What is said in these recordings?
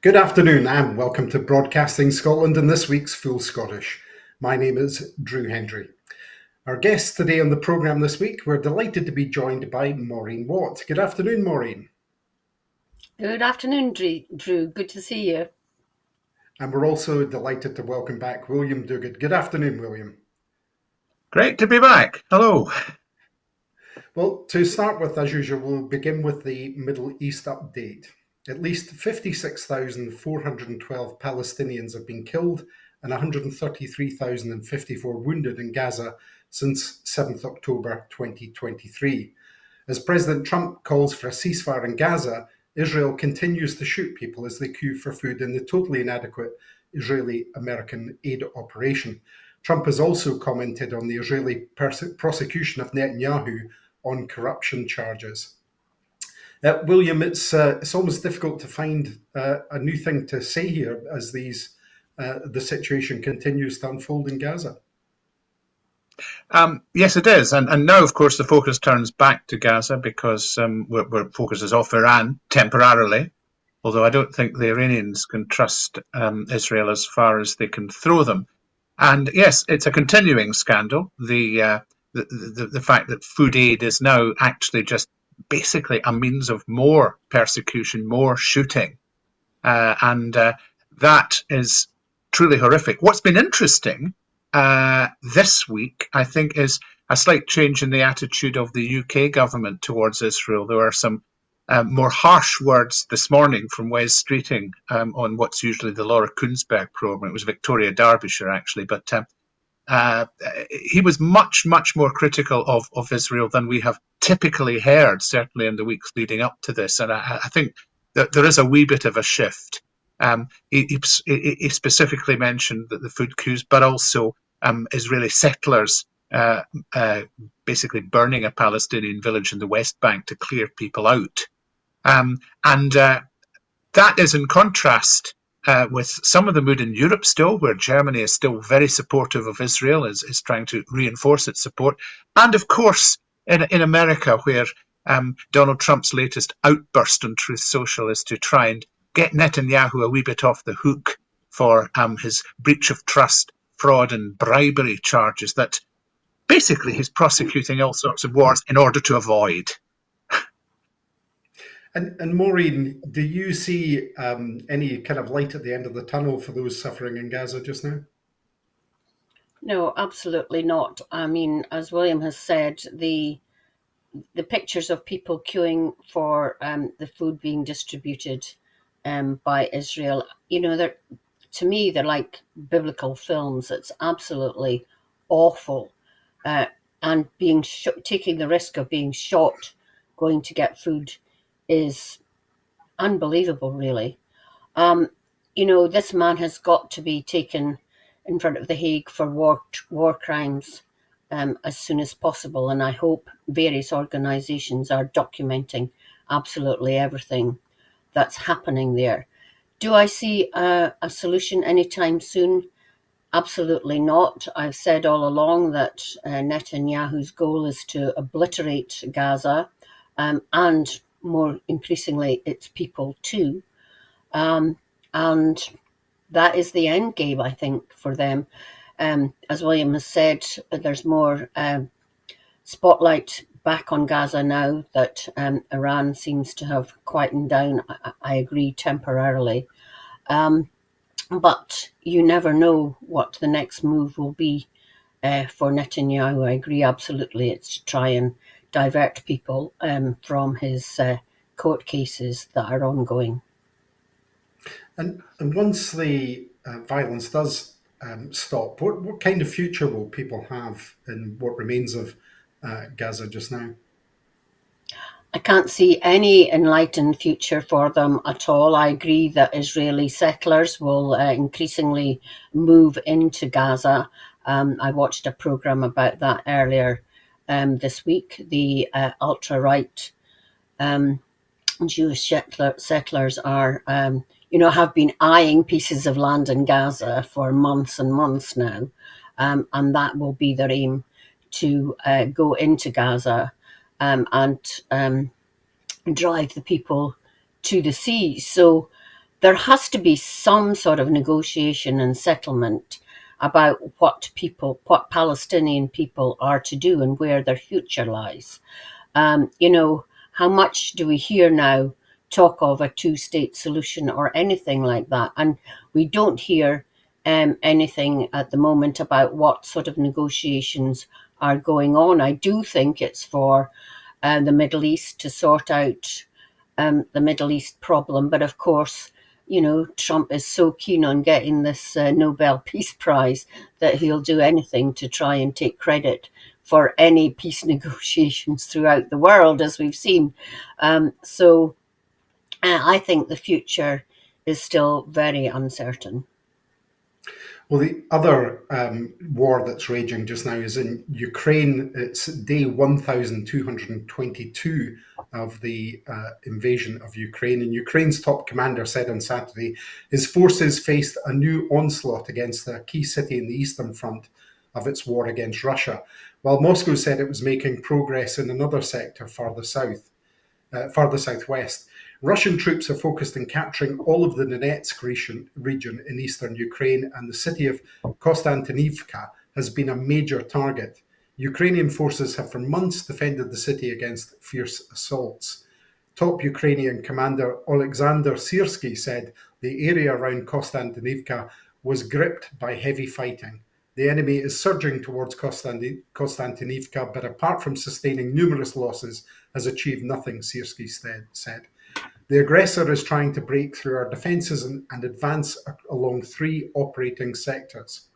Good afternoon and welcome to Broadcasting Scotland and this week's Full Scottish. My name is Drew Hendry. Our guests today on the programme this week, we're delighted to be joined by Maureen Watt. Good afternoon, Maureen. Good afternoon, Drew. Good to see you. And we're also delighted to welcome back William Duguid. Good afternoon, William. Great to be back. Hello. Well, to start with, as usual, we'll begin with the Middle East update. At least 56,412 Palestinians have been killed and 133,054 wounded in Gaza since 7th October 2023. As President Trump calls for a ceasefire in Gaza, Israel continues to shoot people as they queue for food in the totally inadequate Israeli-American aid operation. Trump has also commented on the Israeli prosecution of Netanyahu on corruption charges. William, it's almost difficult to find a new thing to say here as the situation continues to unfold in Gaza. Yes, it is. And now, of course, the focus turns back to Gaza because we're focus is off Iran temporarily, although I don't think the Iranians can trust Israel as far as they can throw them. And yes, it's a continuing scandal. The fact that food aid is now actually just basically a means of more persecution, more shooting. And that is truly horrific. What's been interesting this week, I think, is a slight change in the attitude of the UK government towards Israel. There were some more harsh words this morning from Wes Streeting on what's usually the Laura Kuenssberg programme. It was Victoria Derbyshire, actually, but he was much more critical of Israel than we have typically heard, certainly in the weeks leading up to this. And I think that there is a wee bit of a shift. He specifically mentioned that the food queues, but also Israeli settlers basically burning a Palestinian village in the West Bank to clear people out. That is in contrast with some of the mood in Europe still, where Germany is still very supportive of Israel, is trying to reinforce its support. And of course, in America, where Donald Trump's latest outburst on Truth Social is to try and get Netanyahu a wee bit off the hook for his breach of trust, fraud and bribery charges that basically he's prosecuting all sorts of wars in order to avoid. And Maureen, do you see any kind of light at the end of the tunnel for those suffering in Gaza just now? No, absolutely not. I mean, as William has said, the pictures of people queuing for the food being distributed by Israel, to me, they're like biblical films. It's absolutely awful. And taking the risk of being shot going to get food is unbelievable, really. This man has got to be taken in front of the Hague for war crimes as soon as possible. And I hope various organisations are documenting absolutely everything that's happening there. Do I see a solution anytime soon? Absolutely not. I've said all along that Netanyahu's goal is to obliterate Gaza and more increasingly its people too. And that is the end game, I think, for them. As William has said, there's more spotlight back on Gaza now that Iran seems to have quietened down. I agree, temporarily. But you never know what the next move will be for Netanyahu. I agree absolutely. It's to try and divert people from his court cases that are ongoing. And once the violence does stop, what kind of future will people have in what remains of Gaza just now? I can't see any enlightened future for them at all. I agree that Israeli settlers will increasingly move into Gaza. I watched a programme about that earlier this week. The ultra-right Jewish settlers are, have been eyeing pieces of land in Gaza for months and months now. And that will be their aim, to go into Gaza and drive the people to the sea. So there has to be some sort of negotiation and settlement about what Palestinian people are to do and where their future lies. How much do we hear now talk of a two-state solution or anything like that? And we don't hear anything at the moment about what sort of negotiations are going on. I do think it's for the Middle East to sort out the Middle East problem. But of course, Trump is so keen on getting this Nobel Peace Prize that he'll do anything to try and take credit for any peace negotiations throughout the world, as we've seen. So I think the future is still very uncertain. Well, the other war that's raging just now is in Ukraine. It's day 1,222 of the invasion of Ukraine. And Ukraine's top commander said on Saturday his forces faced a new onslaught against a key city in the eastern front of its war against Russia, while Moscow said it was making progress in another sector farther southwest. Russian troops are focused on capturing all of the Donetsk region in eastern Ukraine, and the city of Kostantinivka has been a major target. Ukrainian forces have for months defended the city against fierce assaults. Top Ukrainian commander Oleksandr Syrsky said the area around Kostantinivka was gripped by heavy fighting. The enemy is surging towards Kostantinivka, but apart from sustaining numerous losses, has achieved nothing, Syrsky said. The aggressor is trying to break through our defences and advance along three operating sectors.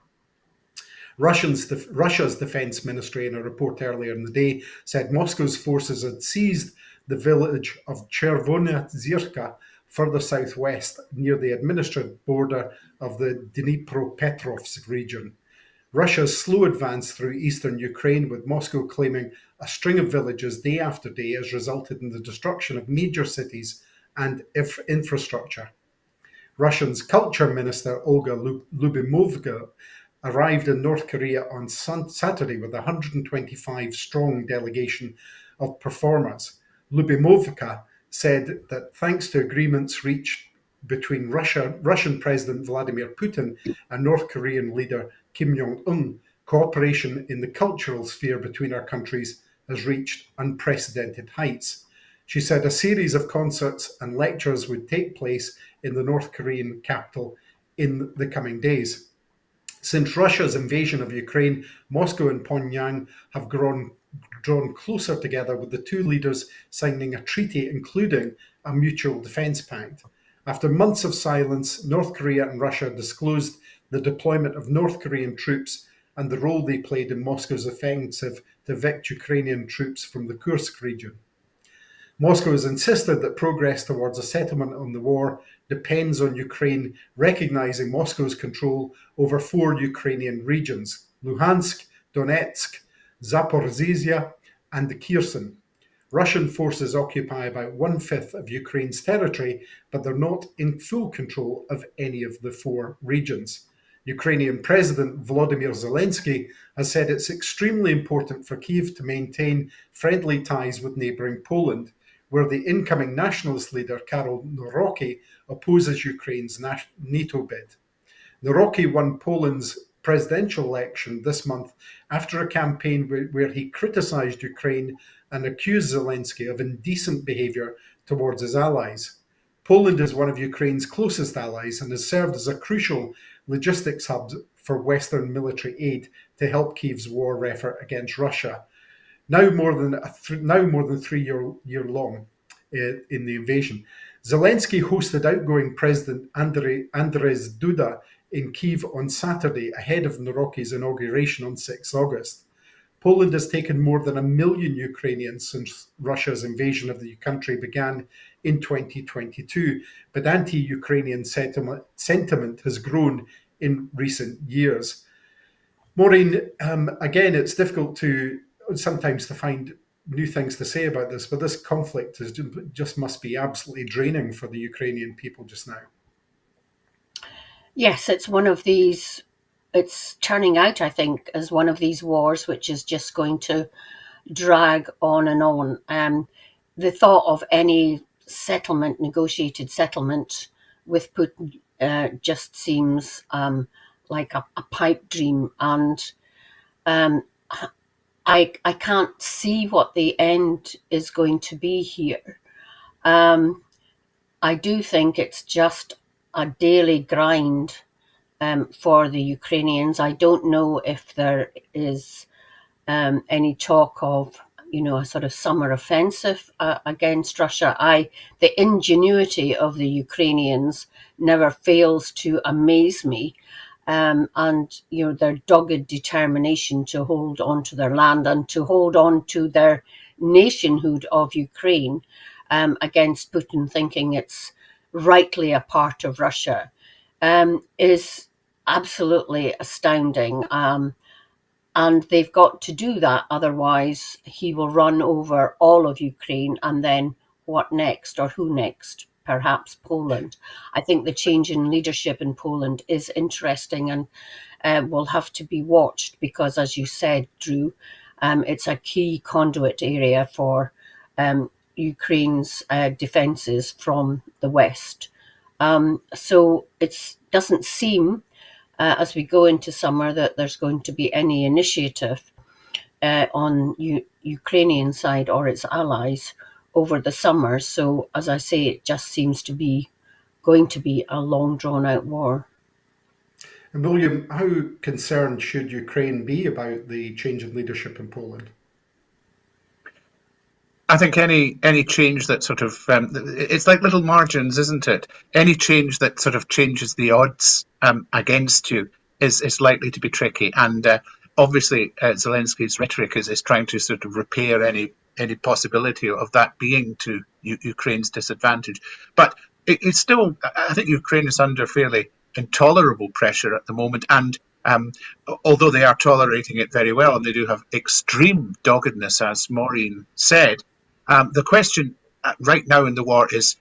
Russia's defence ministry, in a report earlier in the day, said Moscow's forces had seized the village of Chervona Zirka further southwest near the administrative border of the Dnipropetrovsk region. Russia's slow advance through eastern Ukraine, with Moscow claiming a string of villages day after day, has resulted in the destruction of major cities and infrastructure. Russia's culture minister Olga Lyubimovka arrived in North Korea on Saturday with a 125-strong delegation of performers. Lyubimovka said that thanks to agreements reached between Russian President Vladimir Putin and North Korean leader Kim Jong-un, cooperation in the cultural sphere between our countries has reached unprecedented heights. She said a series of concerts and lectures would take place in the North Korean capital in the coming days. Since Russia's invasion of Ukraine, Moscow and Pyongyang have drawn closer together, with the two leaders signing a treaty including a mutual defence pact. After months of silence, North Korea and Russia disclosed the deployment of North Korean troops and the role they played in Moscow's offensive to evict Ukrainian troops from the Kursk region. Moscow has insisted that progress towards a settlement on the war depends on Ukraine recognising Moscow's control over four Ukrainian regions: Luhansk, Donetsk, Zaporizhzhia, and the Kherson. Russian forces occupy about 1/5 of Ukraine's territory, but they're not in full control of any of the four regions. Ukrainian President Volodymyr Zelensky has said it's extremely important for Kyiv to maintain friendly ties with neighbouring Poland, where the incoming nationalist leader, Karol Nawrocki, opposes Ukraine's NATO bid. Nawrocki won Poland's presidential election this month after a campaign where he criticised Ukraine and accused Zelensky of indecent behaviour towards his allies. Poland is one of Ukraine's closest allies and has served as a crucial logistics hub for Western military aid to help Kyiv's war effort against Russia, now more than 3 year long in the invasion. Zelensky hosted outgoing President Andrzej Duda in Kyiv on Saturday ahead of Nawrocki's inauguration on 6 August. Poland has taken more than 1 million Ukrainians since Russia's invasion of the country began in 2022, but anti-Ukrainian sentiment has grown in recent years. Maureen, again, it's difficult sometimes to find new things to say about this, but this conflict just must be absolutely draining for the Ukrainian people just now. Yes, it's turning out, I think, as one of these wars which is just going to drag on and on. The thought of any negotiated settlement with Putin just seems like a pipe dream, and I can't see what the end is going to be here. I do think it's just a daily grind for the Ukrainians. I don't know if there is any talk of, a sort of summer offensive against Russia. The ingenuity of the Ukrainians never fails to amaze me, and their dogged determination to hold on to their land and to hold on to their nationhood of Ukraine against Putin, thinking it's rightly a part of Russia, is absolutely astounding. And they've got to do that, otherwise he will run over all of Ukraine, and then what next, or who next? Perhaps Poland. I think the change in leadership in Poland is interesting and will have to be watched, because, as you said, Drew, it's a key conduit area for Ukraine's defences from the West. So it doesn't seem, as we go into summer, that there's going to be any initiative on Ukrainian side or its allies over the summer. So, as I say, it just seems to be going to be a long drawn out war. And William, how concerned should Ukraine be about the change in leadership in Poland? I think any change that sort of it's like little margins, isn't it? Any change that sort of changes the odds against you is likely to be tricky. And obviously, Zelensky's rhetoric is trying to sort of repair any possibility of that being to Ukraine's disadvantage. But it's still, I think Ukraine is under fairly intolerable pressure at the moment, and although they are tolerating it very well, and they do have extreme doggedness, as Maureen said, the question right now in the war is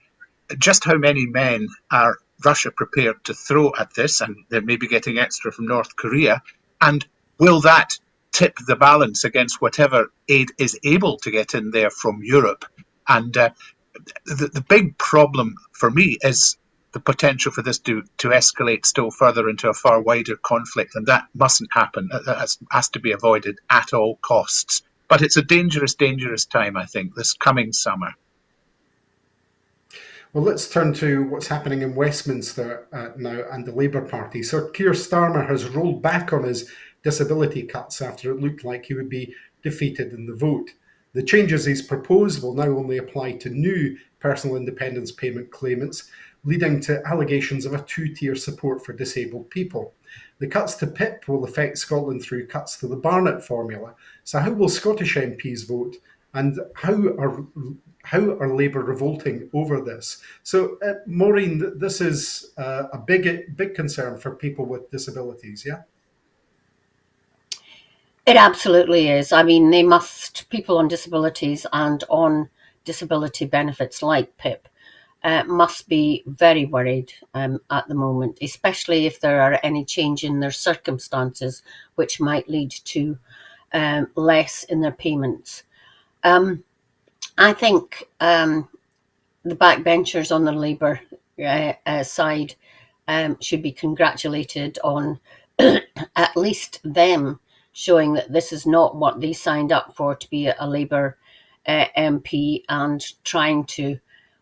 just how many men are Russia prepared to throw at this, and they may be getting extra from North Korea, and will that tip the balance against whatever aid is able to get in there from Europe? And the big problem for me is the potential for this to escalate still further into a far wider conflict, and that mustn't happen. That has to be avoided at all costs. But it's a dangerous, dangerous time, I think, this coming summer. Well, let's turn to what's happening in Westminster now and the Labour Party. Sir Keir Starmer has rolled back on his disability cuts after it looked like he would be defeated in the vote. The changes he's proposed will now only apply to new personal independence payment claimants, leading to allegations of a two-tier support for disabled people. The cuts to PIP will affect Scotland through cuts to the Barnett formula. So how will Scottish MPs vote, and how are Labour revolting over this? So, Maureen, this is a big concern for people with disabilities, yeah? It absolutely is. I mean, people on disabilities and on disability benefits like PIP must be very worried at the moment, especially if there are any change in their circumstances, which might lead to less in their payments. I think the backbenchers on the Labour side should be congratulated on at least them showing that this is not what they signed up for, to be a Labour MP, and trying to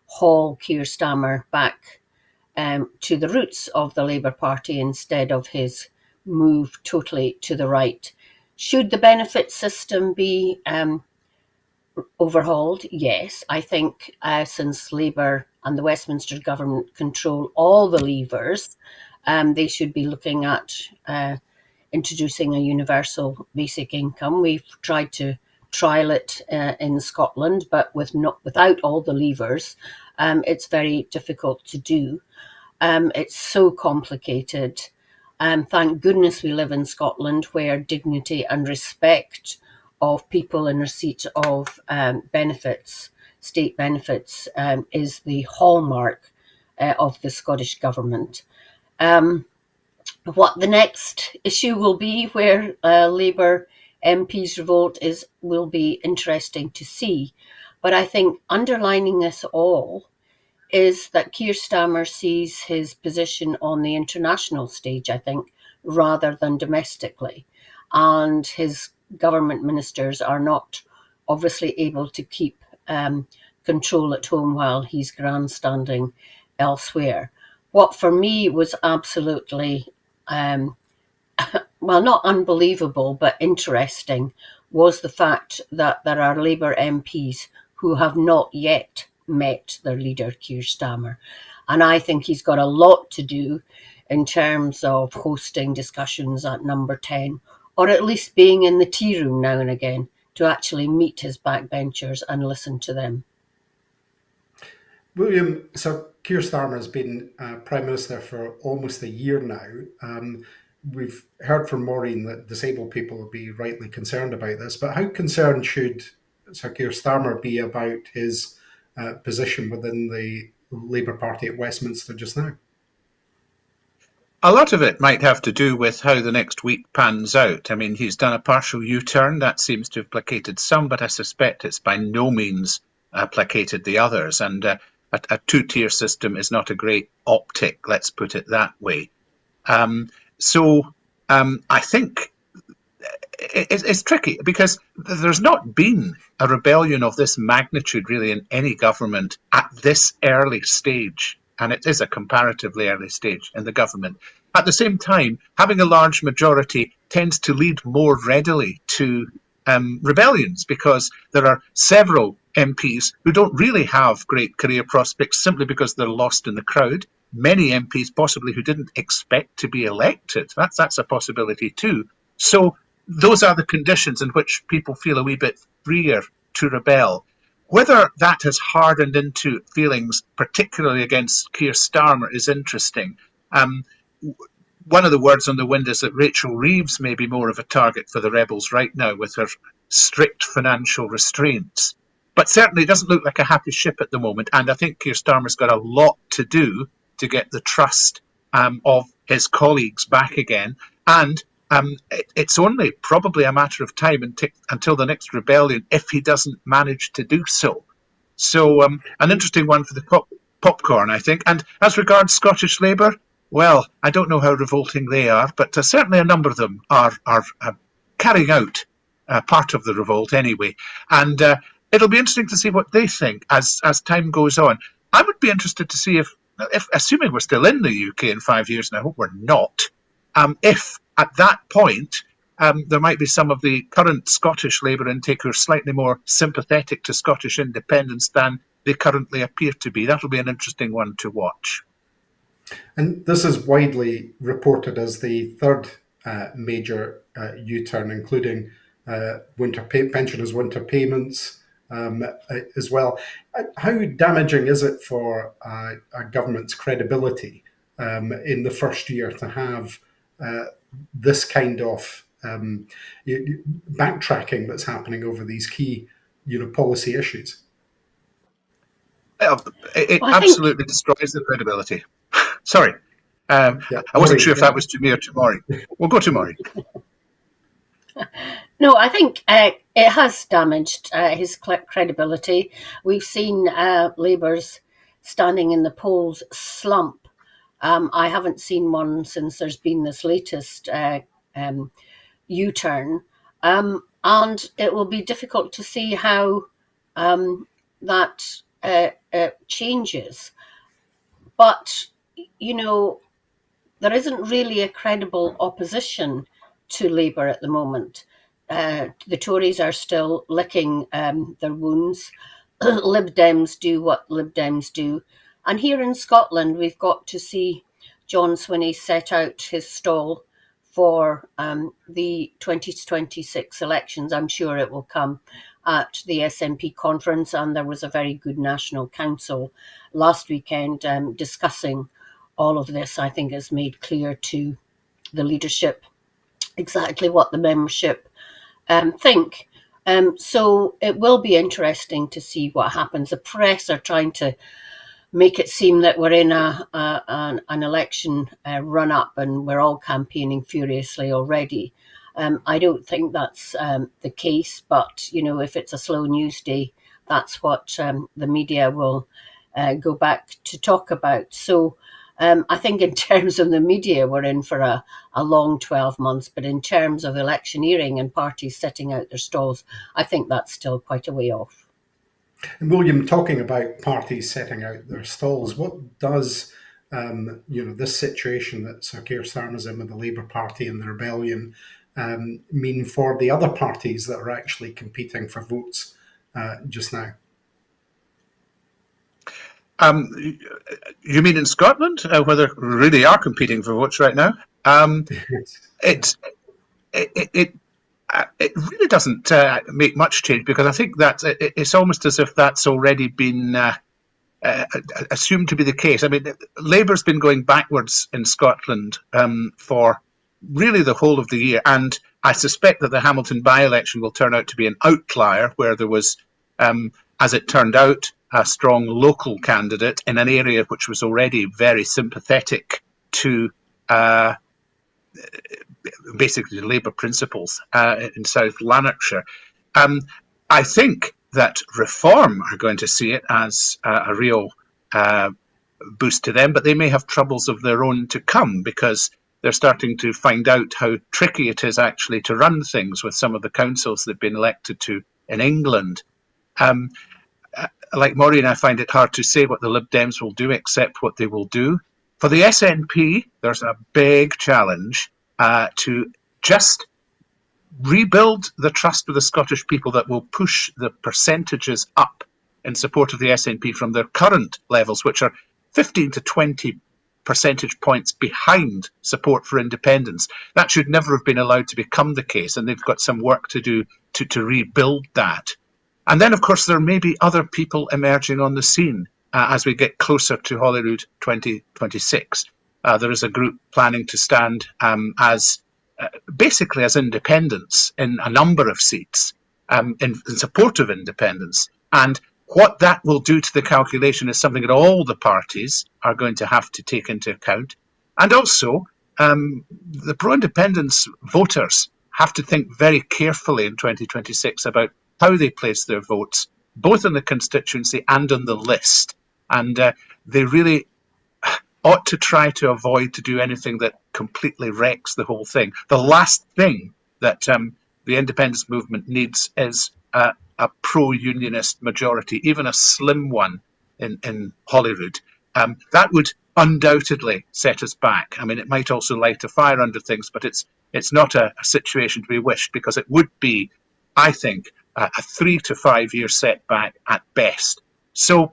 haul Keir Starmer back to the roots of the Labour Party instead of his move totally to the right. Should the benefit system be overhauled? Yes. I think since Labour and the Westminster government control all the levers, they should be looking at introducing a universal basic income. We've tried to trial it in Scotland, but without all the levers, it's very difficult to do. It's so complicated. Thank goodness we live in Scotland, where dignity and respect of people in receipt of benefits, state benefits, is the hallmark of the Scottish government. What the next issue will be, where Labour MPs revolt, will be interesting to see. But I think underlining this all is that Keir Starmer sees his position on the international stage, I think, rather than domestically. And his government ministers are not obviously able to keep control at home while he's grandstanding elsewhere. What for me was absolutely, well, not unbelievable, but interesting, was the fact that there are Labour MPs who have not yet met their leader, Keir Starmer. And I think he's got a lot to do in terms of hosting discussions at Number 10, or at least being in the tea room now and again to actually meet his backbenchers and listen to them. William, so Keir Starmer has been Prime Minister for almost a year now. We've heard from Maureen that disabled people will be rightly concerned about this, but how concerned should Sir Keir Starmer be about his position within the Labour Party at Westminster just now? A lot of it might have to do with how the next week pans out. I mean, he's done a partial U-turn. That seems to have placated some, but I suspect it's by no means placated the others. And a two-tier system is not a great optic, let's put it that way. So I think it's tricky because there's not been a rebellion of this magnitude really in any government at this early stage. And it is a comparatively early stage in the government. At the same time, having a large majority tends to lead more readily to rebellions because there are several MPs who don't really have great career prospects simply because they're lost in the crowd. Many MPs possibly who didn't expect to be elected. That's a possibility too. So those are the conditions in which people feel a wee bit freer to rebel. Whether that has hardened into feelings, particularly against Keir Starmer, is interesting. One of the words on the wind is that Rachel Reeves may be more of a target for the rebels right now with her strict financial restraints. But certainly it doesn't look like a happy ship at the moment. And I think Keir Starmer's got a lot to do to get the trust of his colleagues back again. And it's only probably a matter of time until the next rebellion if he doesn't manage to do so. So an interesting one for the popcorn, I think. And as regards Scottish Labour, well, I don't know how revolting they are, but certainly a number of them are carrying out part of the revolt anyway. And it'll be interesting to see what they think as time goes on. I would be interested to see if assuming we're still in the UK in 5 years, and I hope we're not, if at that point there might be some of the current Scottish Labour intake who are slightly more sympathetic to Scottish independence than they currently appear to be. That'll be an interesting one to watch. And this is widely reported as the third major U-turn, including pensioners' winter payments as well. How damaging is it for a government's credibility in the first year to have this kind of backtracking that's happening over these key, policy issues? It absolutely destroys the credibility. Sorry, I wasn't sure if that was to me or to Maureen. We'll go to Maureen. No, I think it has damaged his credibility. We've seen Labour's standing in the polls slump. I haven't seen one since there's been this latest U-turn. And it will be difficult to see how that changes. But, there isn't really a credible opposition to Labour at the moment. The Tories are still licking their wounds. Lib Dems do what Lib Dems do. And here in Scotland, we've got to see John Swinney set out his stall for the 2026 elections. I'm sure it will come at the SNP conference, and there was a very good national council last weekend discussing all of this. I think has made clear to the leadership exactly what the membership think. So it will be interesting to see what happens. The press are trying to make it seem that we're in an election run-up and we're all campaigning furiously already. I don't think that's the case, but, if it's a slow news day, that's what the media will go back to talk about. So I think in terms of the media, we're in for a long 12 months, but in terms of electioneering and parties setting out their stalls, I think that's still quite a way off. And William, talking about parties setting out their stalls, what does this situation that Sir Keir Starmer's in with the Labour Party and the rebellion mean for the other parties that are actually competing for votes just now? You mean in Scotland, where they really are competing for votes right now? It really doesn't make much change, because I think that it's almost as if that's already been assumed to be the case. I mean, Labour's been going backwards in Scotland for really the whole of the year, and I suspect that the Hamilton by-election will turn out to be an outlier, where there was, as it turned out, a strong local candidate in an area which was already very sympathetic to basically Labour principles in South Lanarkshire. I think that Reform are going to see it as a real boost to them, but they may have troubles of their own to come, because they're starting to find out how tricky it is actually to run things with some of the councils they've been elected to in England. Like Maureen, I find it hard to say what the Lib Dems will do, except what they will do. For the SNP, there's a big challenge to just rebuild the trust of the Scottish people that will push the percentages up in support of the SNP from their current levels, which are 15 to 20 percentage points behind support for independence. That should never have been allowed to become the case, and they've got some work to do to rebuild that. And then, of course, there may be other people emerging on the scene as we get closer to Holyrood 2026. There is a group planning to stand basically as independents in a number of seats in support of independence. And what that will do to the calculation is something that all the parties are going to have to take into account. And also, the pro-independence voters have to think very carefully in 2026 about how they place their votes, both in the constituency and on the list. And they really ought to try to avoid to do anything that completely wrecks the whole thing. The last thing that the independence movement needs is a pro-unionist majority, even a slim one in Holyrood. That would undoubtedly set us back. I mean, it might also light a fire under things, but it's not a situation to be wished, because it would be, I think, a 3 to 5 year setback at best. So,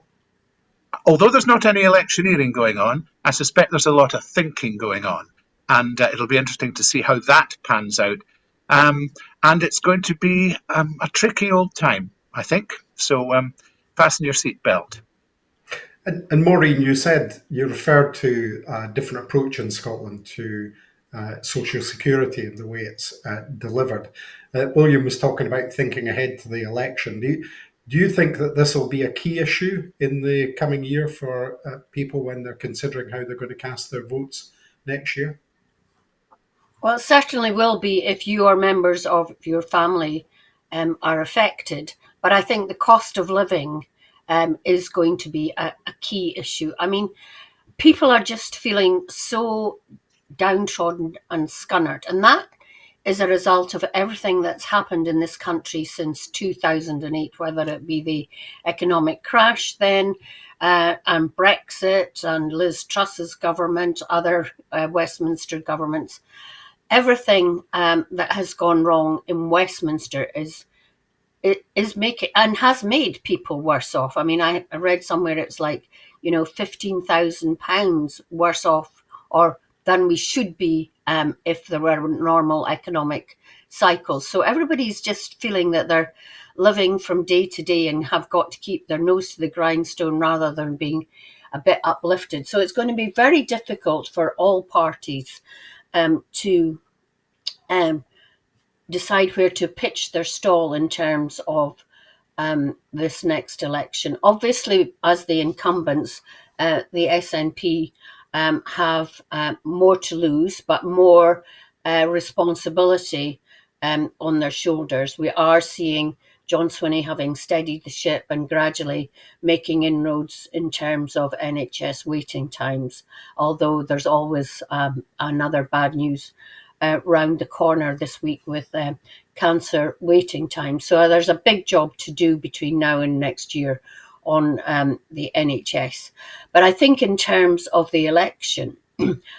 although there's not any electioneering going on, I suspect there's a lot of thinking going on, and it'll be interesting to see how that pans out. And it's going to be a tricky old time, I think. So fasten your seatbelt. And Maureen, you referred to a different approach in Scotland to social security and the way it's delivered. William was talking about thinking ahead to the election. Do you think that this will be a key issue in the coming year for people when they're considering how they're going to cast their votes next year? Well, it certainly will be if you or members of your family are affected. But I think the cost of living is going to be a key issue. I mean, people are just feeling so downtrodden and scunnered, and that is a result of everything that's happened in this country since 2008, whether it be the economic crash then, and Brexit and Liz Truss's government, other Westminster governments. Everything that has gone wrong in Westminster is making and has made people worse off. I mean, I read somewhere it's like, £15,000 worse off or than we should be if there were normal economic cycles. So everybody's just feeling that they're living from day to day and have got to keep their nose to the grindstone rather than being a bit uplifted. So it's going to be very difficult for all parties to decide where to pitch their stall in terms of this next election. Obviously, as the incumbents, the SNP have more to lose, but more responsibility on their shoulders. We are seeing John Swinney having steadied the ship and gradually making inroads in terms of NHS waiting times, although there's always another bad news round the corner this week with cancer waiting time. So there's a big job to do between now and next year on the NHS. But I think in terms of the election,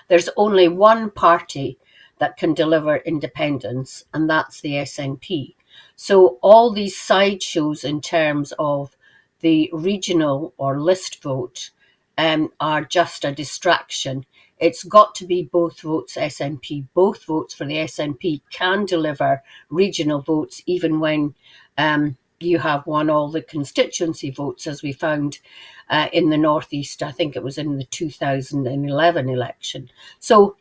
there's only one party that can deliver independence, and that's the SNP. So all these sideshows in terms of the regional or list vote are just a distraction. It's got to be both votes SNP. Both votes for the SNP can deliver regional votes even when you have won all the constituency votes, as we found in the Northeast. I think it was in the 2011 election. So,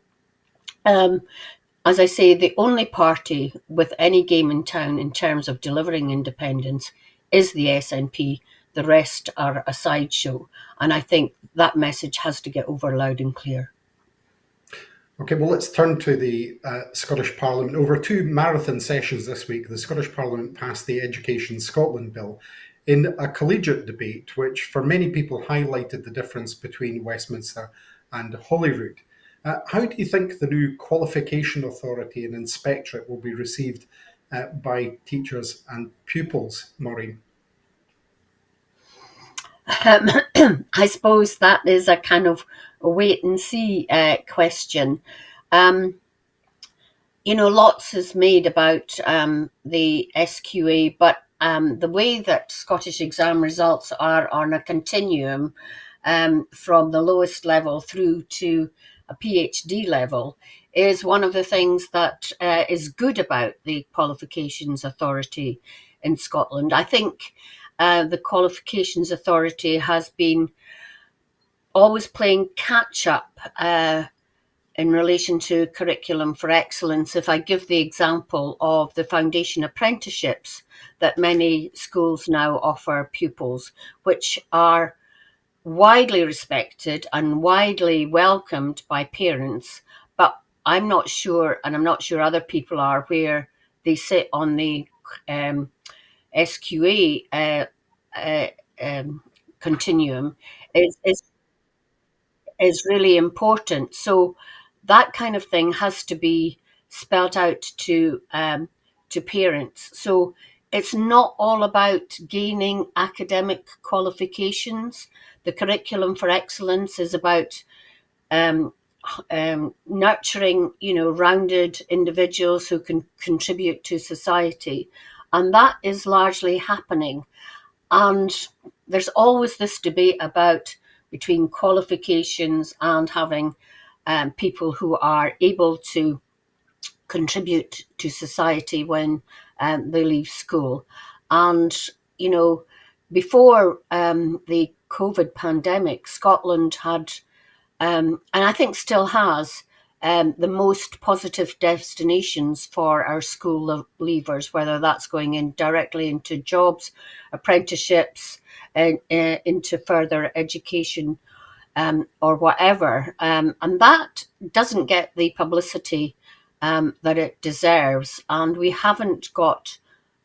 as I say, the only party with any game in town in terms of delivering independence is the SNP. The rest are a sideshow. And I think that message has to get over loud and clear. Okay, well, let's turn to the Scottish Parliament. Over 2 marathon sessions this week, the Scottish Parliament passed the Education Scotland Bill in a collegiate debate, which for many people highlighted the difference between Westminster and Holyrood. How do you think the new qualification authority and inspectorate will be received by teachers and pupils, Maureen? I suppose that is a kind of a wait and see question. Lots is made about the SQA, but the way that Scottish exam results are on a continuum from the lowest level through to a PhD level is one of the things that is good about the Qualifications Authority in Scotland. I think the Qualifications Authority has been always playing catch up in relation to curriculum for excellence. If I give the example of the foundation apprenticeships that many schools now offer pupils, which are widely respected and widely welcomed by parents, but I'm not sure, and I'm not sure other people are, where they sit on the SQA continuum is really important. So that kind of thing has to be spelt out to parents. So it's not all about gaining academic qualifications. The curriculum for excellence is about nurturing, rounded individuals who can contribute to society. And that is largely happening. And there's always this debate between qualifications and having people who are able to contribute to society when they leave school. And, before the COVID pandemic, Scotland had, and I think still has, the most positive destinations for our school leavers, whether that's going in directly into jobs, apprenticeships, and into further education or whatever. And that doesn't get the publicity that it deserves. And we haven't got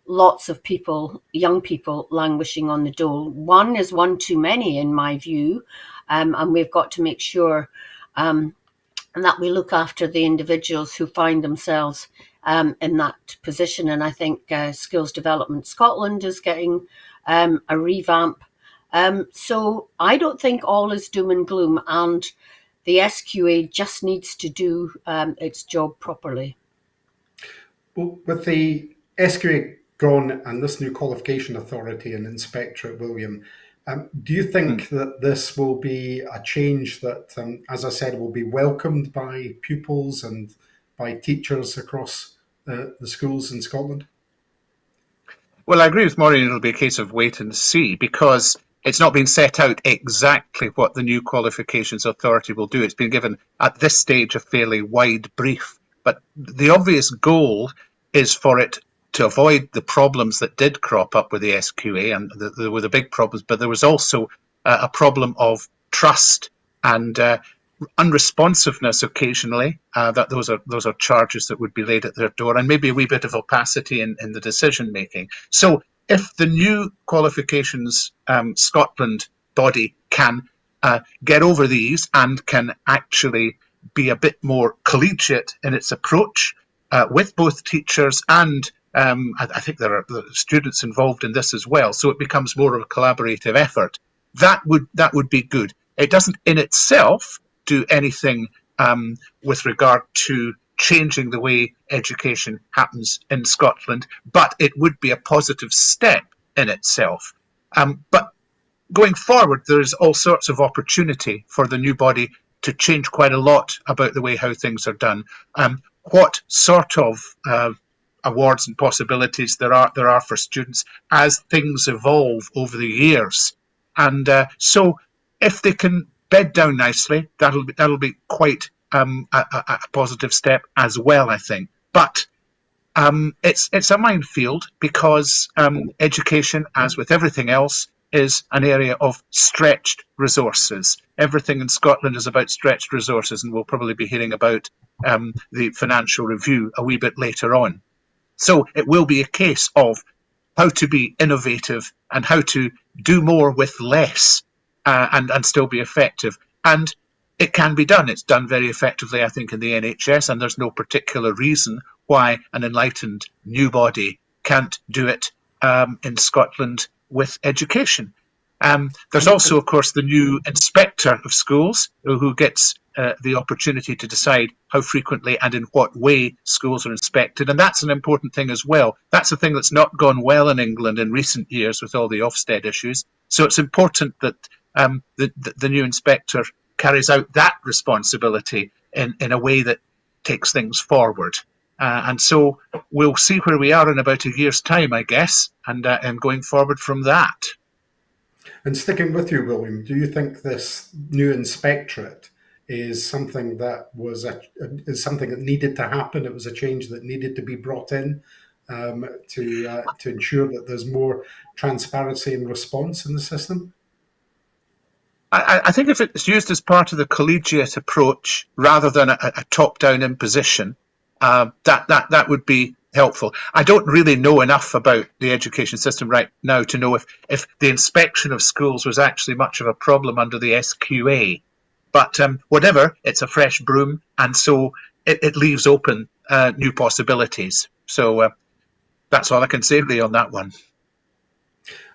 lots of people, young people, languishing on the dole. One is one too many, in my view. And we've got to make sure that we look after the individuals who find themselves in that position. And I think Skills Development Scotland is getting a revamp. So I don't think all is doom and gloom, and the SQA just needs to do its job properly. Well, with the SQA gone and this new qualification authority and inspectorate, William, do you think that this will be a change that, as I said, will be welcomed by pupils and by teachers across the schools in Scotland? Well, I agree with Maureen. It'll be a case of wait and see, because it's not been set out exactly what the new Qualifications Authority will do. It's been given at this stage a fairly wide brief, but the obvious goal is for it to avoid the problems that did crop up with the SQA, and there were the big problems, but there was also a problem of trust and unresponsiveness occasionally. That those are charges that would be laid at their door, and maybe a wee bit of opacity in the decision making. So if the new qualifications Scotland body can get over these and can actually be a bit more collegiate in its approach with both teachers and I think there are students involved in this as well, so it becomes more of a collaborative effort. That would be good. It doesn't in itself do anything with regard to changing the way education happens in Scotland, but it would be a positive step in itself. But going forward, there is all sorts of opportunity for the new body to change quite a lot about the way how things are done. What sort of awards and possibilities there are for students as things evolve over the years, and so if they can bed down nicely, that'll be quite a positive step as well, I think. But it's a minefield because education, as with everything else, is an area of stretched resources. Everything in Scotland is about stretched resources, and we'll probably be hearing about the financial review a wee bit later on. So it will be a case of how to be innovative and how to do more with less and still be effective. And it can be done. It's done very effectively, I think, in the NHS, and there's no particular reason why an enlightened new body can't do it in Scotland with education. There's also, of course, the new inspector of schools who gets the opportunity to decide how frequently and in what way schools are inspected. And that's an important thing as well. That's a thing that's not gone well in England in recent years with all the Ofsted issues. So it's important that the new inspector carries out that responsibility in a way that takes things forward. And so we'll see where we are in about a year's time, I guess, and going forward from that. And sticking with you, William, do you think this new inspectorate is something that is something that needed to happen? It was a change that needed to be brought in to ensure that there's more transparency and response in the system? I think if it's used as part of the collegiate approach rather than a top-down imposition, that would be helpful. I don't really know enough about the education system right now to know if the inspection of schools was actually much of a problem under the SQA. But whatever, it's a fresh broom, and so it leaves open new possibilities. So that's all I can say really on that one.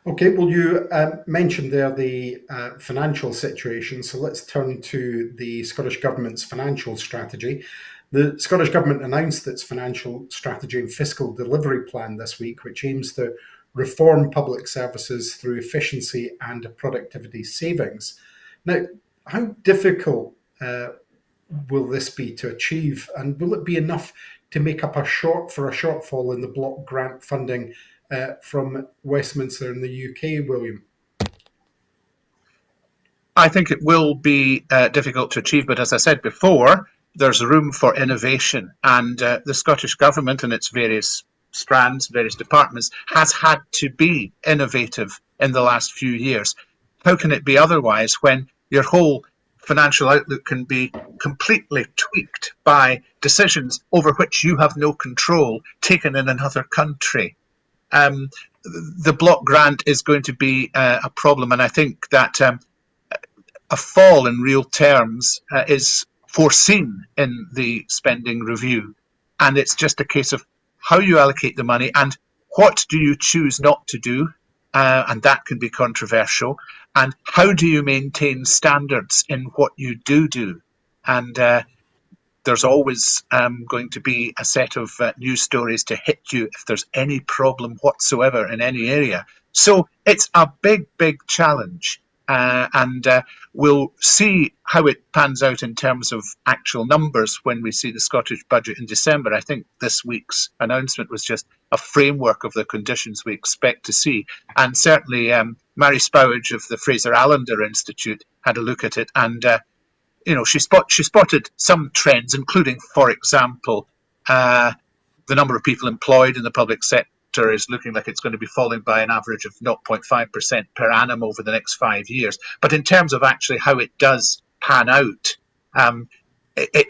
Okay, well, you mentioned there the financial situation, so let's turn to the Scottish Government's financial strategy. The Scottish Government announced its financial strategy and fiscal delivery plan this week, which aims to reform public services through efficiency and productivity savings. Now, how difficult will this be to achieve, and will it be enough to make up a shortfall in the block grant funding from Westminster in the UK, William? I think it will be difficult to achieve, but as I said before, there's room for innovation, and the Scottish Government and its various strands, various departments, has had to be innovative in the last few years. How can it be otherwise when your whole financial outlook can be completely tweaked by decisions over which you have no control, taken in another country? The block grant is going to be a problem, and I think that a fall in real terms is foreseen in the spending review, and it's just a case of how you allocate the money and what do you choose not to do, and that can be controversial, and how do you maintain standards in what you do, and there's always going to be a set of news stories to hit you if there's any problem whatsoever in any area. So it's a big challenge. And we'll see how it pans out in terms of actual numbers when we see the Scottish budget in December. I think this week's announcement was just a framework of the conditions we expect to see. And certainly Mary Spowage of the Fraser Allender Institute had a look at it, and she spotted some trends, including, for example, the number of people employed in the public sector is looking like it's going to be falling by an average of 0.5% per annum over the next 5 years. But in terms of actually how it does pan out, it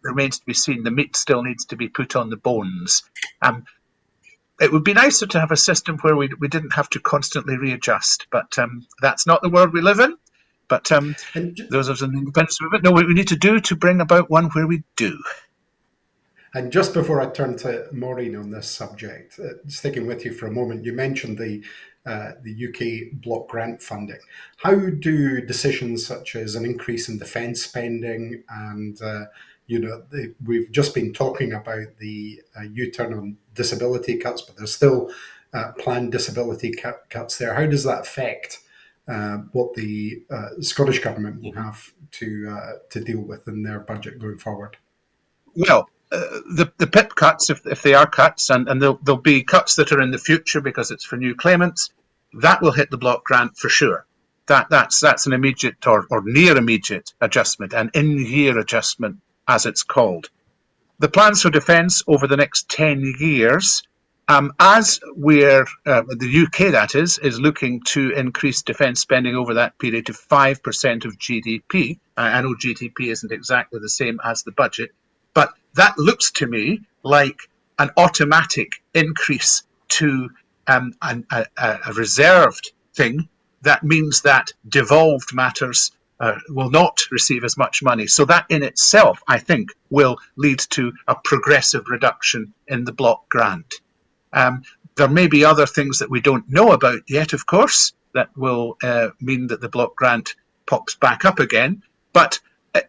remains to be seen. The meat still needs to be put on the bones. it would be nicer to have a system where we didn't have to constantly readjust, but that's not the world we live in. But And those of us in the independence movement know what we need to do to bring about one where we do. And just before I turn to Maureen on this subject, sticking with you for a moment, you mentioned the UK block grant funding. How do decisions such as an increase in defence spending and we've just been talking about the U-turn on disability cuts, but there's still planned disability cuts there. How does that affect what the Scottish Government will have to deal with in their budget going forward? Well, the PIP cuts, if they are cuts, and there'll be cuts that are in the future because it's for new claimants, that will hit the block grant for sure. That's an immediate or near immediate adjustment, an in-year adjustment, as it's called. The plans for defence over the next 10 years, as we're, the UK that is looking to increase defence spending over that period to 5% of GDP. I know GDP isn't exactly the same as the budget, but that looks to me like an automatic increase to a reserved thing. That means that devolved matters will not receive as much money. So that in itself, I think, will lead to a progressive reduction in the block grant. There may be other things that we don't know about yet, of course, that will mean that the block grant pops back up again. But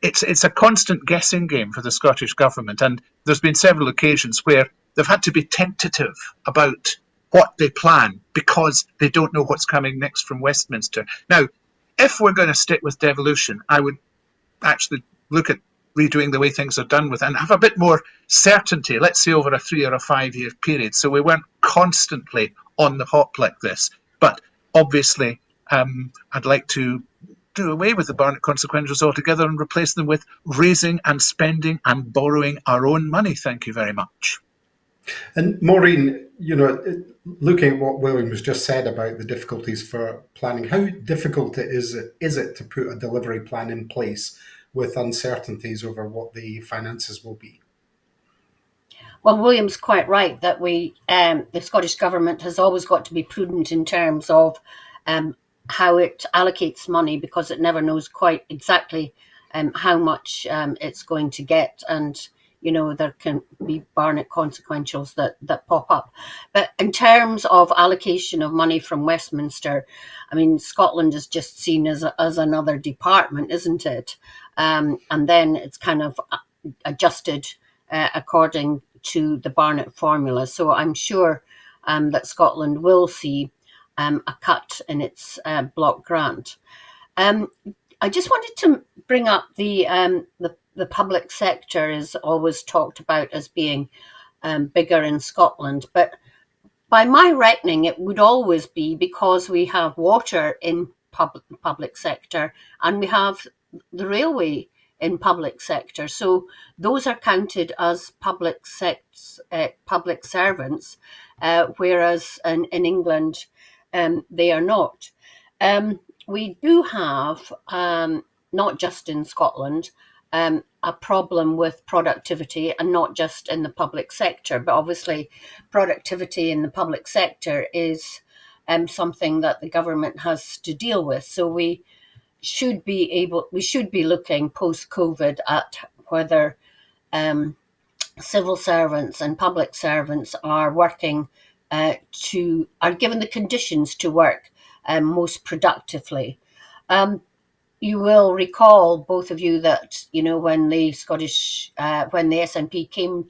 it's a constant guessing game for the Scottish Government. And there's been several occasions where they've had to be tentative about what they plan because they don't know what's coming next from Westminster. Now, if we're going to stick with devolution, I would actually look at redoing the way things are done with and have a bit more certainty, let's say over a 3 or a 5 year period, so we weren't constantly on the hop like this. But obviously, I'd like to do away with the Barnett consequentials altogether and replace them with raising and spending and borrowing our own money. Thank you very much. And Maureen, looking at what William has just said about the difficulties for planning, how difficult is it to put a delivery plan in place with uncertainties over what the finances will be? Well, William's quite right that the Scottish Government has always got to be prudent in terms of how it allocates money, because it never knows quite exactly how much it's going to get, and there can be Barnett consequentials that pop up. But in terms of allocation of money from Westminster, I mean, Scotland is just seen as another department, isn't it? And then it's kind of adjusted according to the Barnett formula. So I'm sure that Scotland will see a cut in its block grant. I just wanted to bring up the public sector is always talked about as being bigger in Scotland, but by my reckoning, it would always be because we have water in public sector and we have the railway in public sector. So those are counted as public servants, whereas in England they are not. We do have, not just in Scotland, a problem with productivity, and not just in the public sector, but obviously productivity in the public sector is something that the government has to deal with. So we should be looking post-COVID at whether civil servants and public servants are working are given the conditions to work most productively. You will recall, both of you, that when the SNP came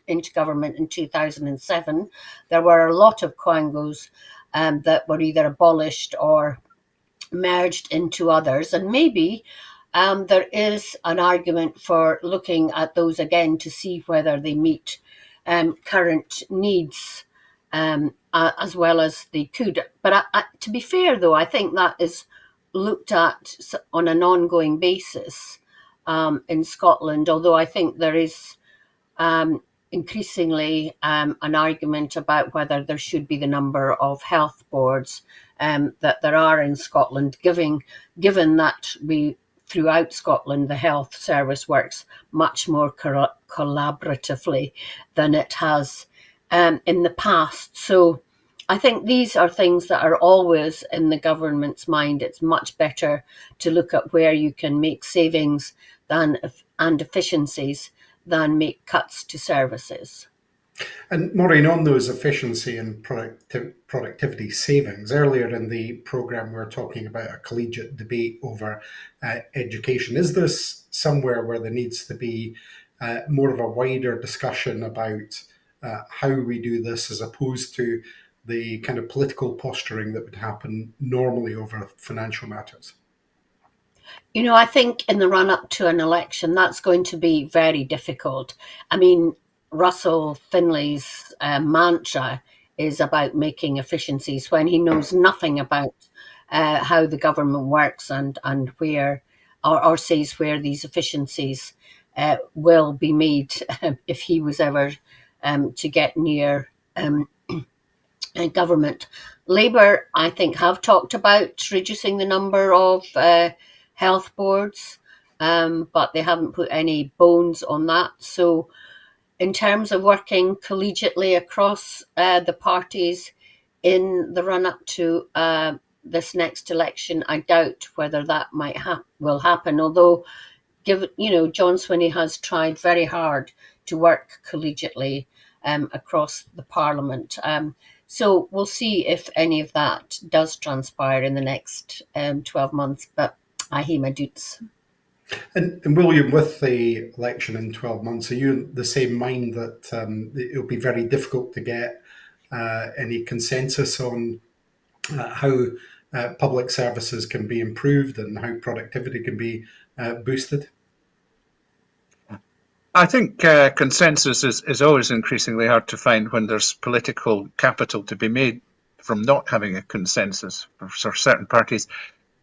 into government in 2007, there were a lot of quangos that were either abolished or merged into others, and maybe there is an argument for looking at those again to see whether they meet current needs as well as they could. But to be fair, though, I think that is looked at on an ongoing basis in Scotland, although I think there is increasingly an argument about whether there should be the number of health boards that there are in Scotland, given that throughout Scotland, the health service works much more collaboratively than it has in the past. So I think these are things that are always in the government's mind. It's much better to look at where you can make savings and efficiencies than make cuts to services. And Maureen, on those efficiency and productivity savings, earlier in the programme we were talking about a collegiate debate over education. Is this somewhere where there needs to be more of a wider discussion about how we do this, as opposed to the kind of political posturing that would happen normally over financial matters? You know, I think in the run up to an election, that's going to be very difficult. I mean, Russell Finley's mantra is about making efficiencies when he knows nothing about how the government works and where, or says where these efficiencies will be made if he was ever to get near government. Labour, I think, have talked about reducing the number of health boards, but they haven't put any bones on that. So in terms of working collegiately across the parties in the run-up to this next election, I doubt whether that will happen, although John Swinney has tried very hard to work collegiately across the Parliament. So we'll see if any of that does transpire in the next 12 months, but I hear my doots. And William, with the election in 12 months, are you the same mind that it'll be very difficult to get any consensus on how public services can be improved and how productivity can be boosted? I think consensus is always increasingly hard to find when there's political capital to be made from not having a consensus for certain parties.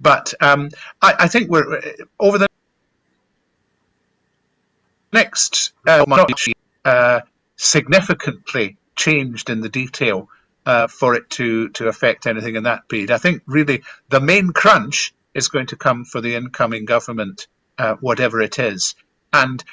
But I think we're over the next significantly changed in the detail for it to affect anything in that period. I think really the main crunch is going to come for the incoming government, whatever it is. And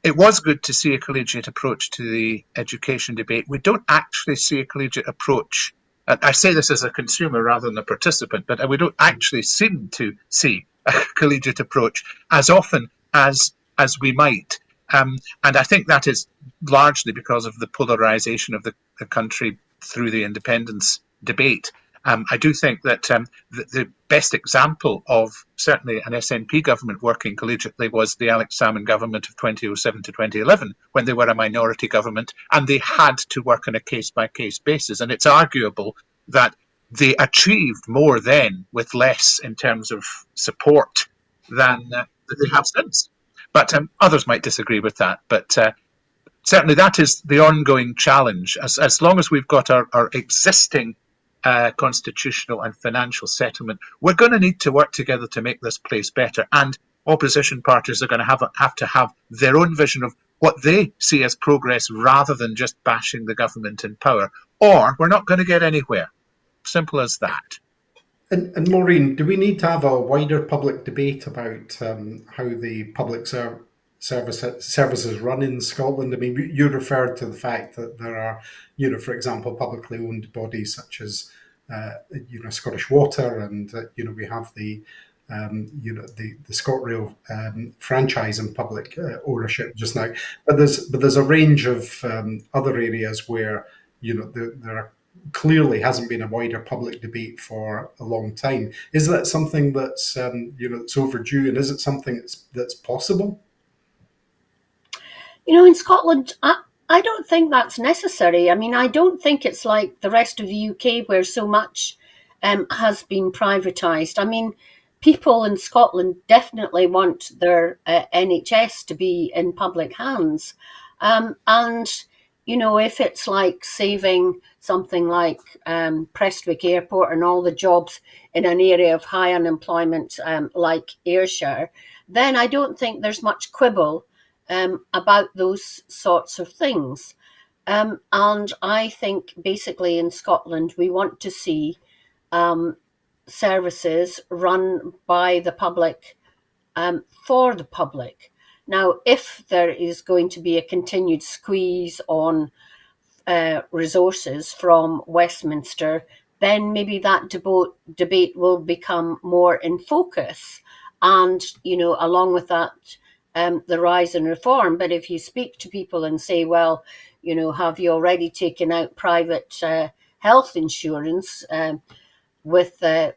it was good to see a collegiate approach to the education debate. We don't actually see a collegiate approach. I say this as a consumer rather than a participant, but we don't actually seem to see a collegiate approach as often as we might. And I think that is largely because of the polarisation of the country through the independence debate. I do think that the best example of certainly an SNP government working collegiately was the Alex Salmond government of 2007 to 2011, when they were a minority government and they had to work on a case-by-case basis. And it's arguable that they achieved more then with less in terms of support than they have since. But others might disagree with that. But certainly that is the ongoing challenge. As long as we've got our existing constitutional and financial settlement, we're going to need to work together to make this place better. And opposition parties are going to have to have their own vision of what they see as progress rather than just bashing the government in power. Or we're not going to get anywhere. Simple as that. And Maureen, do we need to have a wider public debate about how the public services run in Scotland? I mean, you referred to the fact that there are, for example, publicly owned bodies such as, Scottish Water, and we have the ScotRail franchise and public ownership just now. But there's a range of other areas where there clearly hasn't been a wider public debate for a long time. Is that something that's that's overdue, and is it something that's possible? In Scotland, I don't think that's necessary. I mean, I don't think it's like the rest of the UK where so much has been privatised. I mean, people in Scotland definitely want their NHS to be in public hands. And, if it's like saving something like Prestwick Airport and all the jobs in an area of high unemployment like Ayrshire, then I don't think there's much quibble about those sorts of things. And I think basically in Scotland, we want to see services run by the public for the public. Now, if there is going to be a continued squeeze on resources from Westminster, then maybe that debate will become more in focus. And, along with that, the rise in reform. But if you speak to people and say, well, have you already taken out private health insurance with the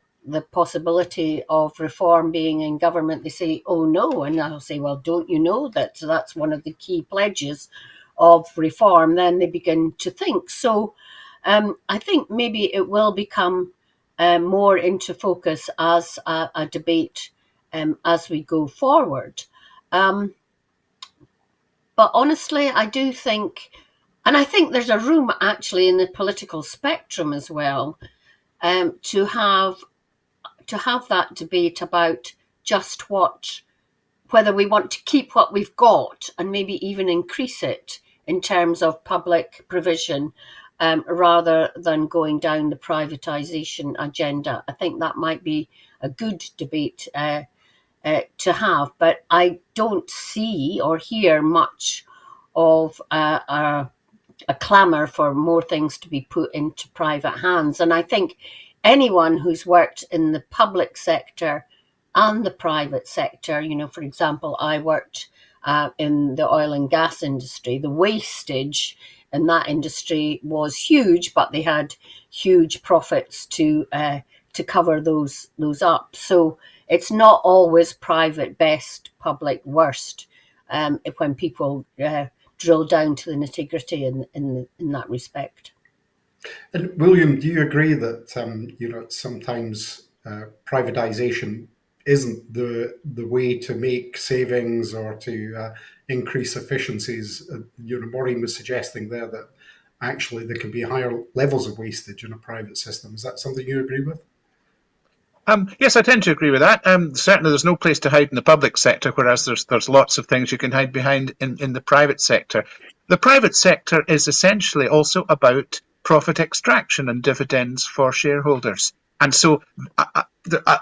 possibility of reform being in government, they say, oh no. And I'll say, well, don't you know that that's one of the key pledges of reform? Then they begin to think. So I think maybe it will become more into focus as a debate as we go forward. But honestly, I do think, and I think there's a room actually in the political spectrum as well, to have that debate about just whether we want to keep what we've got and maybe even increase it in terms of public provision, rather than going down the privatisation agenda. I think that might be a good debate to have, but I don't see or hear much of a clamour for more things to be put into private hands. And I think anyone who's worked in the public sector and the private sector, for example, I worked in the oil and gas industry. The wastage in that industry was huge, but they had huge profits to cover those up. So it's not always private best, public worst, when people drill down to the nitty-gritty in that respect. And William, do you agree that sometimes privatisation isn't the way to make savings or to increase efficiencies? Maureen was suggesting there that actually there can be higher levels of wastage in a private system. Is that something you agree with? Yes, I tend to agree with that. Certainly, there's no place to hide in the public sector, whereas there's lots of things you can hide behind in the private sector. The private sector is essentially also about profit extraction and dividends for shareholders. And so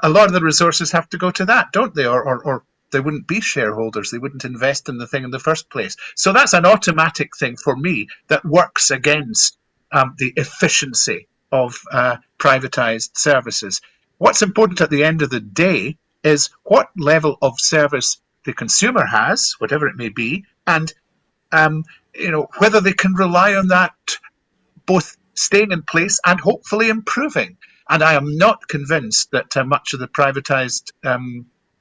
a lot of the resources have to go to that, don't they? Or they wouldn't be shareholders. They wouldn't invest in the thing in the first place. So that's an automatic thing for me that works against the efficiency of privatised services. What's important at the end of the day is what level of service the consumer has, whatever it may be, and whether they can rely on that both staying in place and hopefully improving. And I am not convinced that much of the privatised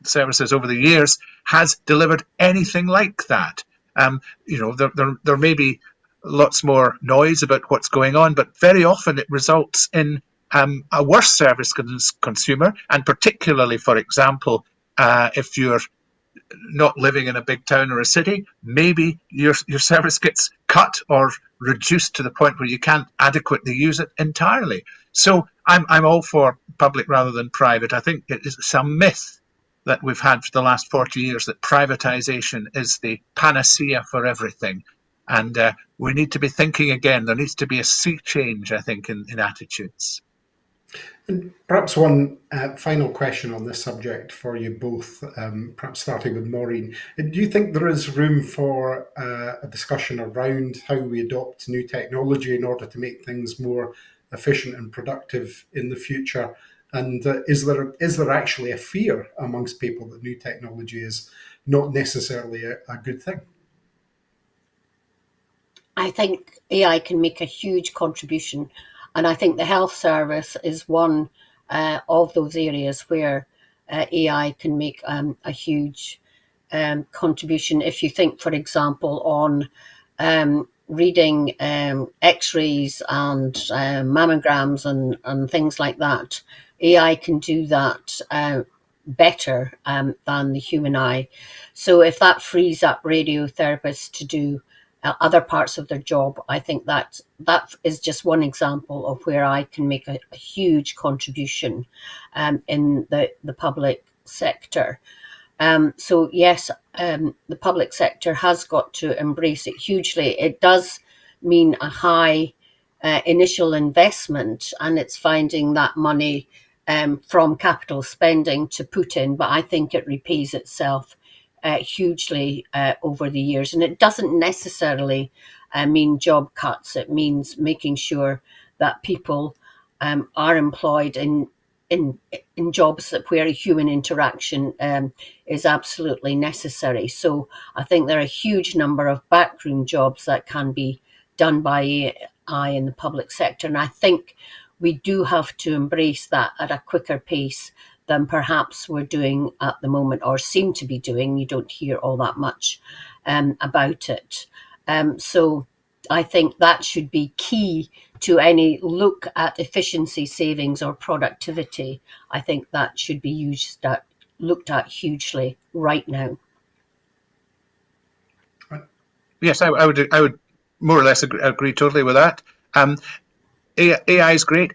services over the years has delivered anything like that. There may be lots more noise about what's going on, but very often it results in a worse service consumer, and particularly, for example, if you're not living in a big town or a city, maybe your service gets cut or reduced to the point where you can't adequately use it entirely. So I'm all for public rather than private. I think it's a myth that we've had for the last 40 years that privatisation is the panacea for everything. And we need to be thinking again. There needs to be a sea change, I think, in attitudes. And perhaps one final question on this subject for you both, perhaps starting with Maureen. Do you think there is room for a discussion around how we adopt new technology in order to make things more efficient and productive in the future? And is there actually a fear amongst people that new technology is not necessarily a good thing? I think AI can make a huge contribution. And I think the health service is one of those areas where AI can make a huge contribution. If you think, for example, on reading x-rays and mammograms and things like that, AI can do that better than the human eye. So if that frees up radiotherapists to do other parts of their job, I think that is just one example of where I can make a huge contribution in the public sector. So yes, the public sector has got to embrace it hugely. It does mean a high initial investment, and it's finding that money from capital spending to put in, but I think it repays itself hugely over the years. And it doesn't necessarily mean job cuts. It means making sure that people are employed in jobs where human interaction is absolutely necessary. So I think there are a huge number of backroom jobs that can be done by AI in the public sector, and I think we do have to embrace that at a quicker pace than perhaps we're doing at the moment, or seem to be doing. You don't hear all that much about it. So I think that should be key to any look at efficiency savings or productivity. I think that should be looked at hugely right now. Yes, I would more or less agree totally with that. AI is great,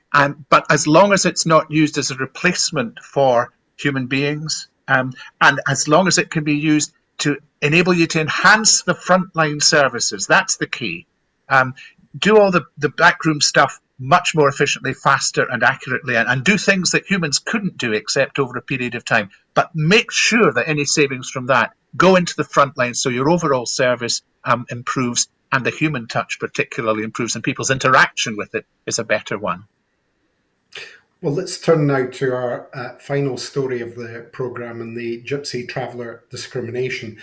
but as long as it's not used as a replacement for human beings, and as long as it can be used to enable you to enhance the frontline services, that's the key. Do all the backroom stuff much more efficiently, faster and accurately, and do things that humans couldn't do except over a period of time. But make sure that any savings from that go into the frontline so your overall service improves, and the human touch particularly improves, and people's interaction with it is a better one. Well, let's turn now to our final story of the programme and the Gypsy traveller discrimination.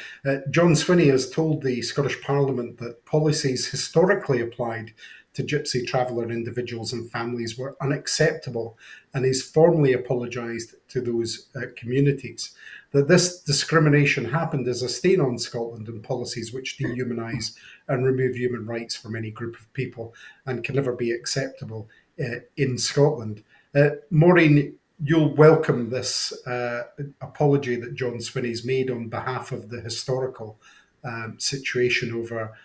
John Swinney has told the Scottish Parliament that policies historically applied to Gypsy traveller individuals and families were unacceptable, and he's formally apologised to those communities. That this discrimination happened as a stain on Scotland and policies which dehumanise and remove human rights from any group of people and can never be acceptable in Scotland. Maureen, you'll welcome this apology that John Swinney's made on behalf of the historical situation over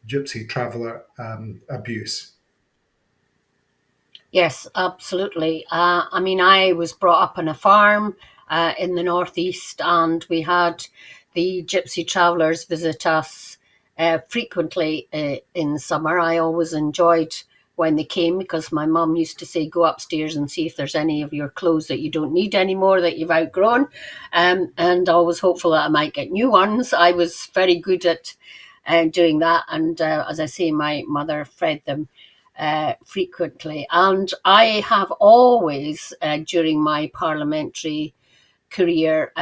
Gypsy traveller abuse. Yes, absolutely. I mean, I was brought up on a farm in the northeast, and we had the Gypsy travellers visit us frequently in the summer. I always enjoyed when they came, because my mum used to say, go upstairs and see if there's any of your clothes that you don't need anymore, that you've outgrown, and always hopeful that I might get new ones. I was very good at doing that, and as I say, my mother fed them frequently. And I have always, during my parliamentary career,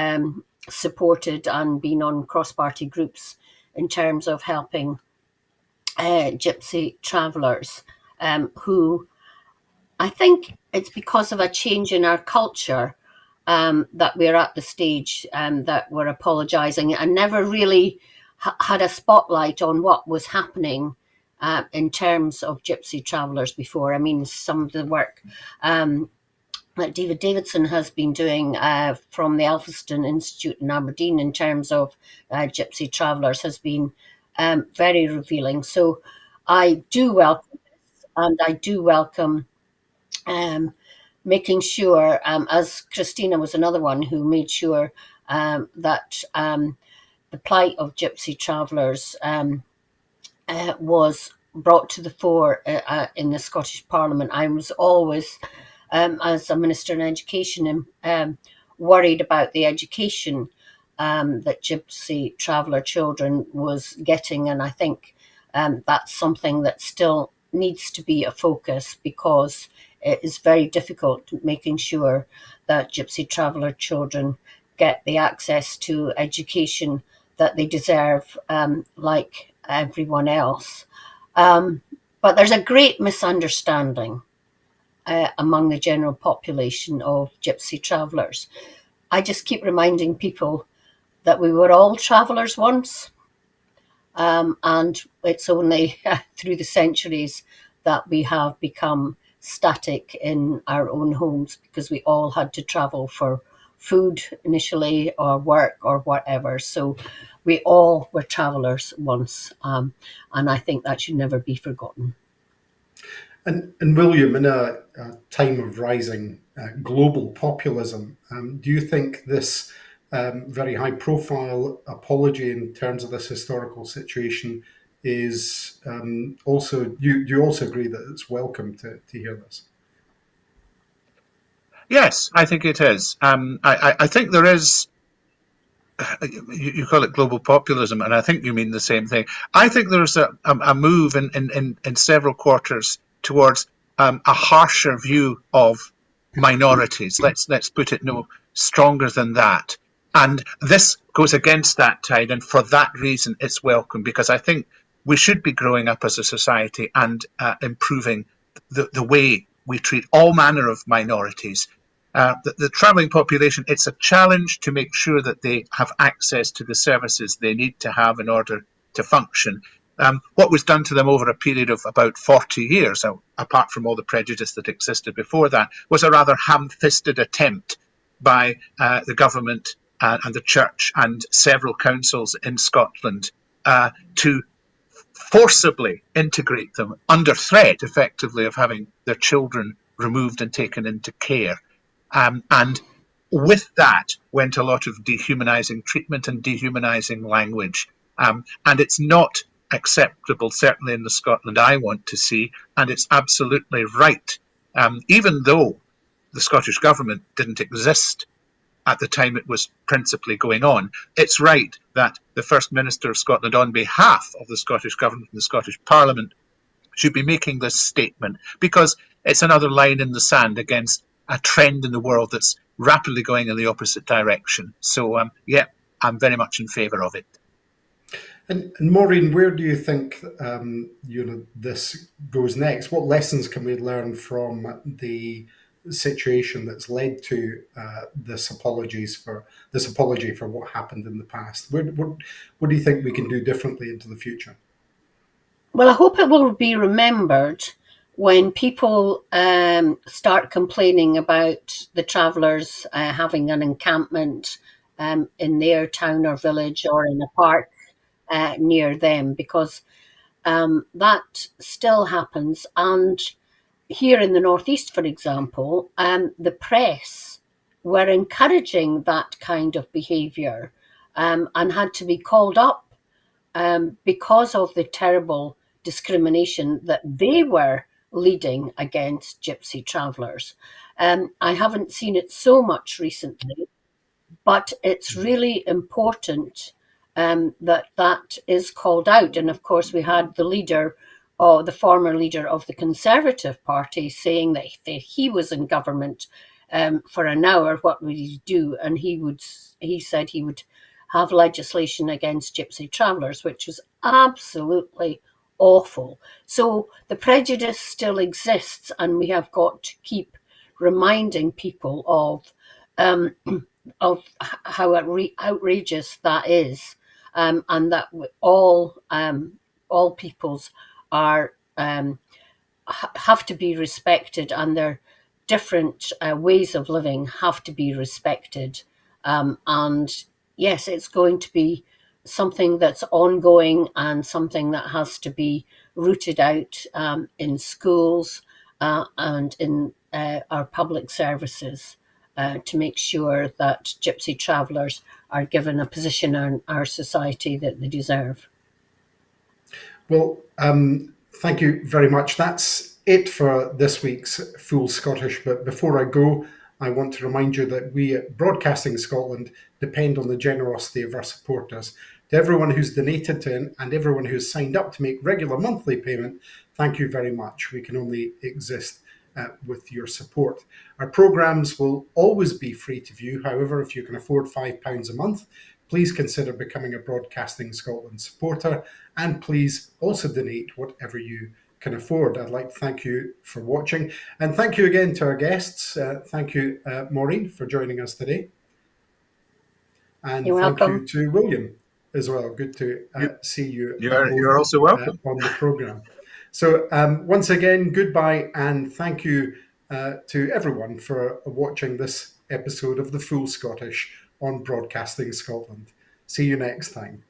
supported and been on cross-party groups in terms of helping Gypsy travellers, who, I think it's because of a change in our culture that we're at the stage that we're apologising, and never really had a spotlight on what was happening in terms of Gypsy travellers before. I mean, some of the work that David Davidson has been doing from the Alphaston Institute in Aberdeen in terms of Gypsy travellers has been very revealing. So I do welcome this, and I do welcome making sure, as Christina was another one who made sure that the plight of Gypsy travellers was brought to the fore in the Scottish Parliament. I was always, as a Minister in Education, worried about the education that Gypsy traveller children was getting, and I think that's something that still needs to be a focus, because it is very difficult making sure that Gypsy traveller children get the access to education that they deserve, like everyone else. But there's a great misunderstanding among the general population of Gypsy travellers. I just keep reminding people that we were all travellers once, and it's only through the centuries that we have become static in our own homes, because we all had to travel for food initially, or work, or whatever. So we all were travellers once, and I think that should never be forgotten. And William, in a time of rising global populism, do you think this very high-profile apology in terms of this historical situation is also? Do you also agree that it's welcome to hear this? Yes, I think it is. I think there is you call it global populism, and I think you mean the same thing. I think there's a move in several quarters towards a harsher view of minorities. Let's put it no stronger than that. And this goes against that tide, and for that reason, it's welcome, because I think we should be growing up as a society and improving the way we treat all manner of minorities. The travelling population, it's a challenge to make sure that they have access to the services they need to have in order to function. What was done to them over a period of about 40 years, apart from all the prejudice that existed before that, was a rather ham-fisted attempt by the government and the church and several councils in Scotland to forcibly integrate them under threat, effectively, of having their children removed and taken into care. And with that went a lot of dehumanising treatment and dehumanising language. And it's not acceptable, certainly in the Scotland I want to see, and it's absolutely right. Even though the Scottish Government didn't exist at the time it was principally going on, it's right that the First Minister of Scotland, on behalf of the Scottish Government and the Scottish Parliament, should be making this statement, because it's another line in the sand against a trend in the world that's rapidly going in the opposite direction. So, yeah, I'm very much in favour of it. And Maureen, where do you think this goes next? What lessons can we learn from the situation that's led to this apology for what happened in the past? What do you think we can do differently into the future? Well, I hope it will be remembered when people start complaining about the travellers having an encampment in their town or village or in a park near them, because that still happens. And here in the Northeast, for example, the press were encouraging that kind of behaviour and had to be called up because of the terrible discrimination that they were leading against Gypsy travellers. I haven't seen it so much recently, but it's really important that is called out. And of course, we had the leader, or the former leader of the Conservative Party, saying that if he was in government for an hour, what would he do? And he said he would have legislation against Gypsy travellers, which was absolutely awful. So the prejudice still exists, and we have got to keep reminding people of how outrageous that is, and that all peoples are have to be respected, and their different ways of living have to be respected. And yes, it's going to be something that's ongoing and something that has to be rooted out in schools and in our public services to make sure that Gypsy travellers are given a position in our society that they deserve. Well, thank you very much. That's it for this week's Full Scottish. But before I go, I want to remind you that we at Broadcasting Scotland depend on the generosity of our supporters. To everyone who's donated to and everyone who's signed up to make regular monthly payment, thank you very much. We can only exist with your support. Our programmes will always be free to view. However, if you can afford £5 a month, please consider becoming a Broadcasting Scotland supporter, and please also donate whatever you can afford. I'd like to thank you for watching, and thank you again to our guests. Thank you, Maureen, for joining us today. And You're thank welcome. you to William as well. Good to see you. You're also welcome on the programme. So once again, goodbye, and thank you to everyone for watching this episode of The Full Scottish on Broadcasting Scotland. See you next time.